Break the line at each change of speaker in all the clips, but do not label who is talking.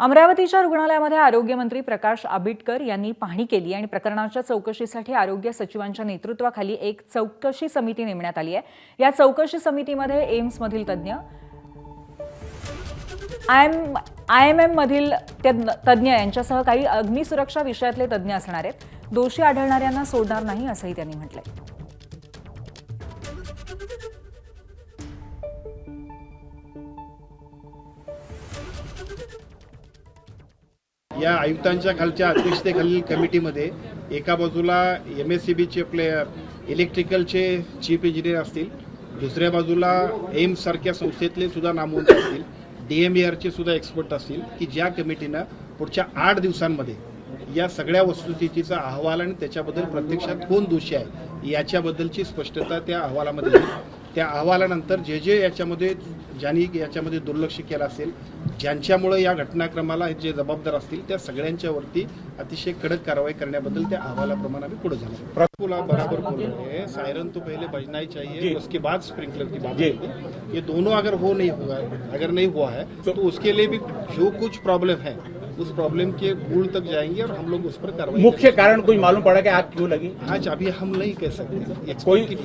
अमरावतीच्या रुग्णालयामध्ये आरोग्यमंत्री प्रकाश आंबेडकर यांनी पाहणी केली आणि प्रकरणाच्या चौकशीसाठी आरोग्य सचिवांच्या नेतृत्वाखाली एक चौकशी समिती नेमण्यात आली आहे। या चौकशी समितीमध्ये एम्स मधील तज्ञ, आयएमएम मधील तज्ञ यांच्यासह काही अग्निसुरक्षा विषयातले तज्ञ असणार आहेत। दोषी आढळणाऱ्यांना सोडणार नाही असंही त्यांनी म्हटलंय।
या आयुक्तांच्या खालच्या अध्यक्षतेखालील कमिटीमध्ये एका बाजूला MSCBचे आपले इलेक्ट्रिकलचे चीफ इंजिनियर असतील, दुसऱ्या बाजूला एम्स सारख्या संस्थेतले सुद्धा नामवंत असतील, DMERचे सुद्धा एक्सपर्ट असतील की ज्या कमिटीनं पुढच्या 8 दिवसांमध्ये या सगळ्या वस्तुस्थितीचा अहवाल आणि त्याच्याबद्दल प्रत्यक्षात कोण दोषी आहे याच्याबद्दलची स्पष्टता त्या अहवालामध्ये येईल। त्या अहवालानंतर जे याच्यामध्ये ज्यांनी याच्यामध्ये दुर्लक्ष केलं असेल, ज्यांच्यामुळे या घटनाक्रमाला जे जबाबदार असतील त्या सगळ्यांच्यावरती अतिशय कडक कारवाई करण्याबद्दल त्या अहवालाप्रमाणे आम्ही पुढे झालो। प्रफुल्ला बराबर बोल रहे हैं, सायरन तो पहले बजना ही चाहिए, उसके बाद स्प्रिंकलर की बात होगी। ये दोनों अगर नहीं हुआ है तो उसके लिए भी जो कुछ प्रॉब्लम है उस प्रॉब्लम के मूल तक जाएंगे और हम लोग उस पर कार्रवाई।
मुख्य कारण कुछ मालूम पड़ा कि आग क्यों लगी?
आज अभी हम नहीं कह सकते।
कोई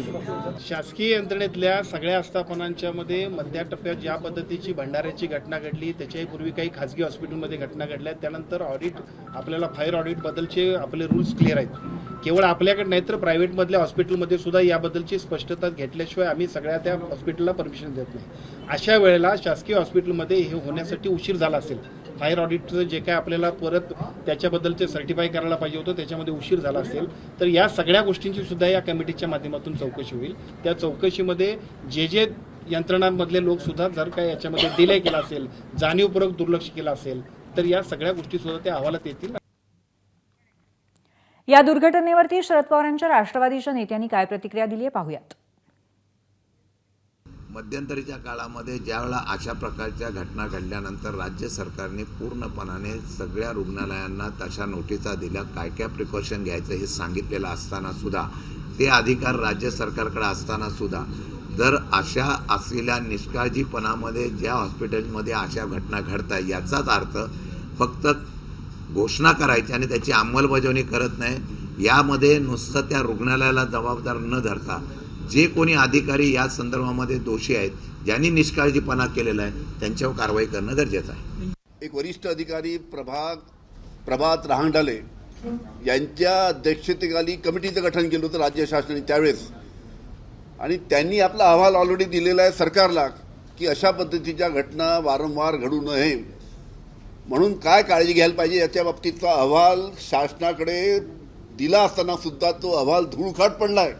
शासकीय यंत्रणेतल्या सगळ्या आस्थापनांच्या मध्ये मध्य टप्प्यात ज्या पद्धतीची भंडाऱ्याची घटना घडली, त्याच्याही पूर्वी काही खासगी हॉस्पिटलमध्ये घटना घडल्या, त्यानंतर ऑडिट आपल्याला फायर ऑडिट बद्दलचे आपले रूल्स क्लिअर आहेत। केवळ आपल्याकडे नाही तर प्रायव्हेटमधल्या हॉस्पिटलमध्ये सुद्धा याबद्दलची स्पष्टता घेतल्याशिवाय आम्ही सगळ्या त्या हॉस्पिटलला परमिशन देत नाही। अशा वेळेला शासकीय हॉस्पिटलमध्ये हे होण्यासाठी उशीर झाला असेल, फायर ऑडिटचं जे काय आपल्याला परत त्याच्याबद्दलचे सर्टिफाय करायला पाहिजे होतं त्याच्यामध्ये उशीर झाला असेल, तर या सगळ्या गोष्टींची सुद्धा या कमिटीच्या माध्यमातून चौकशी होईल। त्या चौकशीमध्ये जे यंत्रणांमधले लोक सुद्धा जर काय याच्यामध्ये डिले केला असेल, जाणीवपूर्वक दुर्लक्ष केलं असेल, तर या सगळ्या गोष्टी सुद्धा त्या अहवालात येतील।
या दुर्घटनेवरती शरद पवारांच्या राष्ट्रवादीच्या नेत्यांनी काय प्रतिक्रिया दिली आहे पाहूयात।
मध्यंतरीच्या काळामध्ये ज्यावेळेला अशा प्रकारच्या घटना घडल्यानंतर राज्य सरकारने पूर्णपणाने सगळ्या रुग्णालयांना तशा नोटिसा दिल्या, काय प्रिकॉशन घ्यायचं हे सांगितलेलं असताना सुद्धा, ते अधिकार राज्य सरकारकडे असताना सुद्धा जर अशा असलेल्या निष्काळजीपणामध्ये ज्या हॉस्पिटलमध्ये अशा घटना घडतात याचाच अर्थ फक्त घोषणा करायची आणि त्याची अंमलबजावणी करत नाही, यामध्ये नुसतं त्या रुग्णालयाला जबाबदार न धरता जे कोणी अधिकारी या संदर्भामध्ये दोषी आहेत, ज्यांनी निष्काळजीपणा केलेला आहे त्यांच्यावर कारवाई करणं गरजेचं आहे।
एक वरिष्ठ अधिकारी प्रभात रहांगडाले यांच्या अध्यक्षतेखाली कमिटीचं गठन केलं होतं राज्य शासनाने त्यावेळेस, आणि त्यांनी आपला अहवाल ऑलरेडी दिलेला आहे सरकारला की अशा पद्धतीच्या घटना वारंवार घडू नये म्हणून काय काळजी घ्यायला पाहिजे याच्या बाबतीतचा अहवाल शासनाकडे दिला असताना सुद्धा तो अहवाल धूळखाट पडला आहे।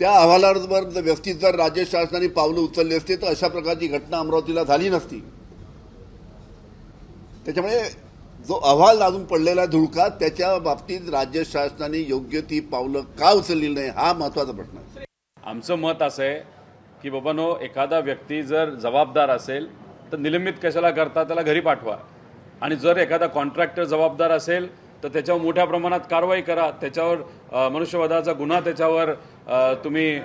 त्या अहवालावर व्यवस्थित जर राज्य शासनाने पावलं उचलली असते तर अशा प्रकारची घटना अमरावतीला झाली नसती। त्याच्यामुळे जो अहवाल अजून पडलेला धुळका त्याच्या बाबतीत राज्य शासनाने योग्य ती पावलं का उचलली नाही हा महत्त्वाचा प्रश्न आहे।
आमचं मत असं आहे की बाबांनो, एखादा व्यक्ती जर जबाबदार असेल तर निलंबित कशाला करता, त्याला घरी पाठवा, आणि जर एखादा कॉन्ट्रॅक्टर जबाबदार असेल तर त्याच्यावर मोठ्या प्रमाणात कारवाई करा, त्याच्यावर मनुष्यवधाचा गुन्हा त्याच्यावर तुम्ही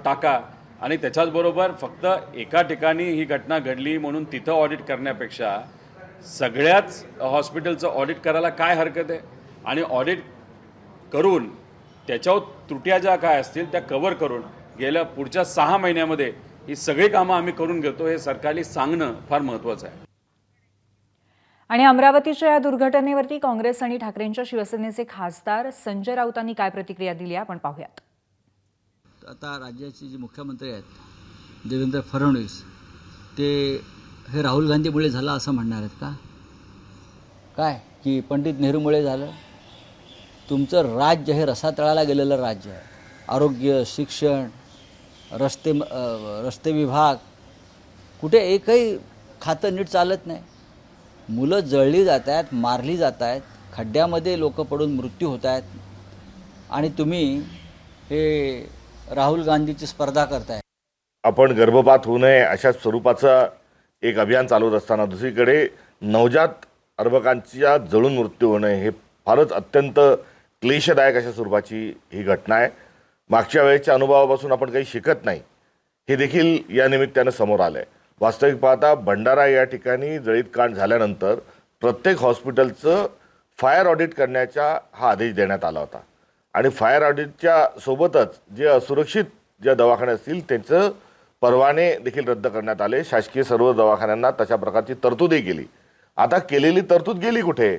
टाका, आणि त्याच्याचबरोबर फक्त एका ठिकाणी ही घटना घडली म्हणून तिथं ऑडिट करण्यापेक्षा सगळ्याच हॉस्पिटलचं ऑडिट करायला काय हरकत आहे, आणि ऑडिट करून त्याच्यावर त्रुट्या ज्या काय असतील त्या कव्हर करून गेल्या पुढच्या 6 महिन्यामध्ये ही सगळी कामं आम्ही करून घेतो हे सरकारला सांगणं फार महत्त्वाचं आहे।
आणि अमरावतीच्या या दुर्घटनेवरती काँग्रेस आणि ठाकरेंच्या शिवसेनेचे खासदार संजय राऊतांनी काय प्रतिक्रिया दिली आहे आपण पाहूयात।
आता राज्याचे जे मुख्यमंत्री आहेत देवेंद्र फडणवीस, ते हे राहुल गांधीमुळे झालं असं म्हणणार आहेत का? काय की पंडित नेहरूमुळे झालं? तुमचं राज्य हे रसातळाला गेलेलं राज्य आहे। आरोग्य, शिक्षण, रस्ते विभाग, कुठे एकही खातं नीट चालत नाही। मुलं जळली जात आहेत, मारली जात आहेत, खड्ड्यामध्ये लोक पडून मृत्यू होत आहेत, आणि तुम्ही हे राहुल गांधीची स्पर्धा करताय।
आपण गर्भपात होऊ नये अशा स्वरूपाचं एक अभियान चालवत असताना दुसरीकडे नवजात अर्भकांच्या जळून मृत्यू होणे हे फारच अत्यंत क्लेशदायक अशा स्वरूपाची ही घटना आहे। मागच्या वेळेच्या अनुभवापासून आपण काही शिकत नाही हे देखील या निमित्तानं समोर आलं आहे। वास्तविक पाहता भंडारा या ठिकाणी जळीत कांड झाल्यानंतर प्रत्येक हॉस्पिटलचं फायर ऑडिट करण्याचा हा आदेश देण्यात आला होता आणि फायर ऑडिटच्या सोबतच जे असुरक्षित ज्या दवाखाने असतील त्यांचं परवाने देखील रद्द करण्यात आले. शासकीय सर्व दवाखान्यांना तशा प्रकारची तरतूदही केली. आता केलेली तरतूद गेली कुठे?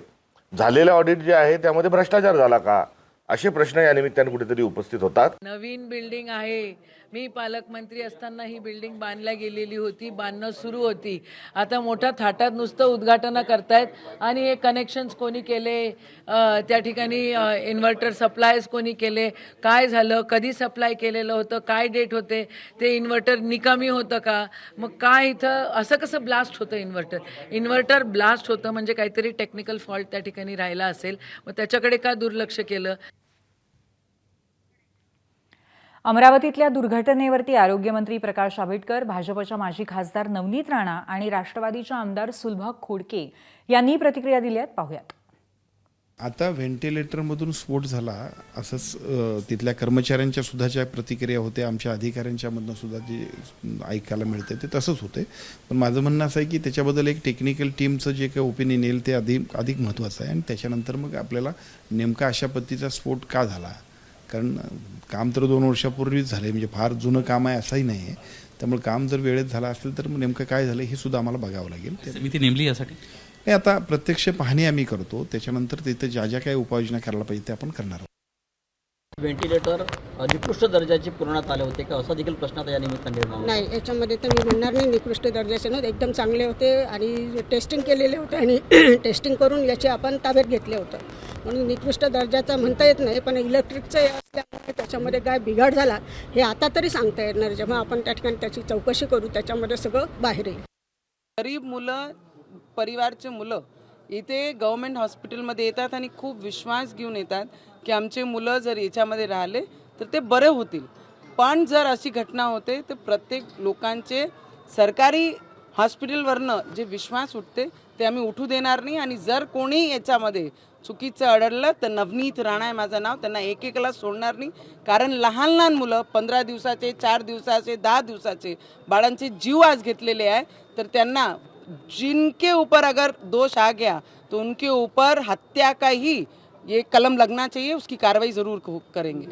झालेलं ऑडिट जे आहे त्यामध्ये भ्रष्टाचार झाला का, असे प्रश्न या निमित्ताने कुठेतरी उपस्थित होतात.
नवीन बिल्डिंग आहे. मी पालकमंत्री असताना ही बिल्डिंग बांधल्या गेलेली होती, बांधणं सुरू होती. आता मोठ्या थाटात नुसतं उद्घाटनं करतायत आणि हे कनेक्शन्स कोणी केले, त्या ठिकाणी इन्व्हर्टर सप्लायज कोणी केले, काय झालं, कधी सप्लाय केलेलं होतं, काय डेट होते, ते इन्व्हर्टर निकामी होतं का, मग काय इथं असं कसं ब्लास्ट होतं इन्व्हर्टर ब्लास्ट होतं म्हणजे काहीतरी टेक्निकल फॉल्ट त्या ठिकाणी राहिला असेल, मग त्याच्याकडे का दुर्लक्ष केलं.
अमरावतीतल्या दुर्घटनेवरती आरोग्यमंत्री प्रकाश आंबेडकर, भाजपच्या माजी खासदार नवनीत राणा आणि राष्ट्रवादीच्या आमदार सुलभा खोडके यांनी प्रतिक्रिया दिल्या आहेत. पाहूयात.
आता व्हेंटिलेटरमधून स्फोट झाला असंच तिथल्या कर्मचाऱ्यांच्या सुद्धा ज्या प्रतिक्रिया होत्या, आमच्या अधिकाऱ्यांच्या मधनं सुद्धा जे ऐकायला मिळते ते तसंच होते. पण माझं म्हणणं असं आहे की त्याच्याबद्दल एक टेक्निकल टीमचं जे काही ओपिनियन येईल ते अधिक महत्त्वाचं आहे आणि त्याच्यानंतर मग आपल्याला नेमका अशा पद्धतीचा स्फोट का झाला, कारण काम तर 2 वर्षापूर्वीच झाले, म्हणजे फार जुनं काम आहे असंही नाही आहे. त्यामुळे काम जर वेळेत झालं असेल तर मग नेमकं काय झालं हे सुद्धा आम्हाला बघावं लागेल.
समिती नेमली यासाठी
हे आता प्रत्यक्ष पाहणी आम्ही करतो, त्याच्यानंतर तिथं ज्या ज्या काही उपाययोजना करायला पाहिजे ते आपण करणार आहोत.
व्हेंटिलेटर निकृष्ट दर्जाचे पुरवण्यात आले होते का, असा देखील प्रश्न आता या निमित्ताने निर्माण होतो.
नाही, याच्यामध्ये तर मी म्हणणार नाही निकृष्ट दर्जाचे नव्हते, एकदम चांगले होते आणि टेस्टिंग केलेले होते आणि टेस्टिंग करून याचे आपण ताब्यात घेतले होतं. म्हणून निकृष्ट दर्जाचा म्हणता येत नाही, पण इलेक्ट्रिकचं असल्यामुळे त्याच्यामध्ये काय बिघाड झाला हे आता तरी सांगता येणार. जेव्हा आपण त्या ठिकाणी त्याची चौकशी करू त्याच्यामध्ये सगळं बाहेर येईल.
गरीब मुलं, परिवारचे मुलं इथे गव्हर्मेंट हॉस्पिटलमध्ये येतात आणि खूप विश्वास घेऊन येतात की आमचे मुलं जर याच्यामध्ये राहिले तर ते बरे होतील. पण जर अशी घटना होते तर प्रत्येक लोकांचे सरकारी हॉस्पिटलवरनं जे विश्वास उठते ते आम्ही उठू देणार नाही. आणि जर कोणी याच्यामध्ये चुकीचं आढळलं तर नवनीत राणा आहे माझं नाव, त्यांना एकेकाला सोडणार नाही. कारण लहान लहान मुलं 15 दिवसाचे, 4 दिवसाचे, 10 दिवसाचे बाळांचे जीव आज घेतलेले आहे. तर त्यांना जिनके ऊपर अगर दोष आ गया तो उनके ऊपर हत्या का ही ये कलम लगना चाहिए, उसकी कार्रवाई ज़रूर करेंगे.